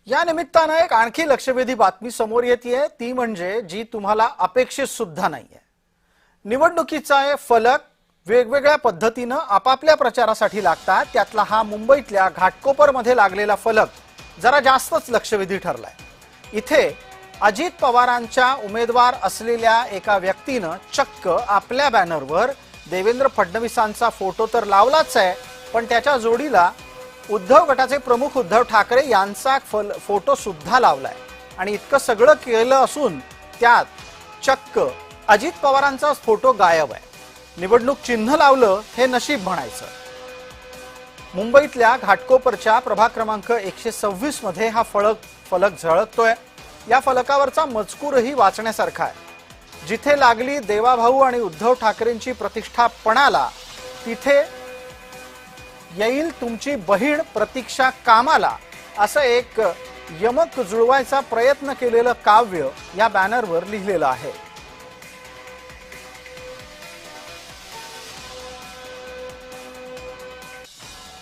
या निमित्ताने एक आणखी लक्षवेधी बातमी समोर येते, ती म्हणजे जी तुम्हाला अपेक्षित सुद्धा नाहीये। निवडणुकीचा फलक वेगवेगळ्या पद्धतीने आपापल्या प्रचारासाठी लागतात। त्यातला हा मुंबईतल्या घाटकोपरमध्ये लागलेला फलक जरा जास्तच लक्षवेधी ठरलाय। इथे अजित पवारांच्या उमेदवार असलेल्या एका व्यक्तीने चक्क आपल्या बॅनरवर देवेंद्र फडणवीसांचा फोटो तर लावलाच आहे, पण त्याच्या जोडीला उद्धव गटाचे प्रमुख उद्धव ठाकरे यांचा फोटो सुद्धा लावलाय। आणि इतकं सगळं केलं असून त्यात चक्क अजित पवारांचा फोटो गायब आहे। निवडणूक चिन्ह लावलं हे नशीब म्हणायचं। मुंबईतल्या घाटकोपरच्या प्रभाग क्रमांक 126 मध्ये हा फलक झळकतोय। या फलकावरचा मजकूरही वाचण्यासारखा आहे। जिथे लागली देवाभाऊ आणि उद्धव ठाकरेंची प्रतिष्ठा पणाला, तिथे येईल तुमची बहीण प्रतीक्षा कामाला, असं एक यमक जुळवायचा प्रयत्न केलेलं काव्य या बॅनरवर लिहिलेलं आहे।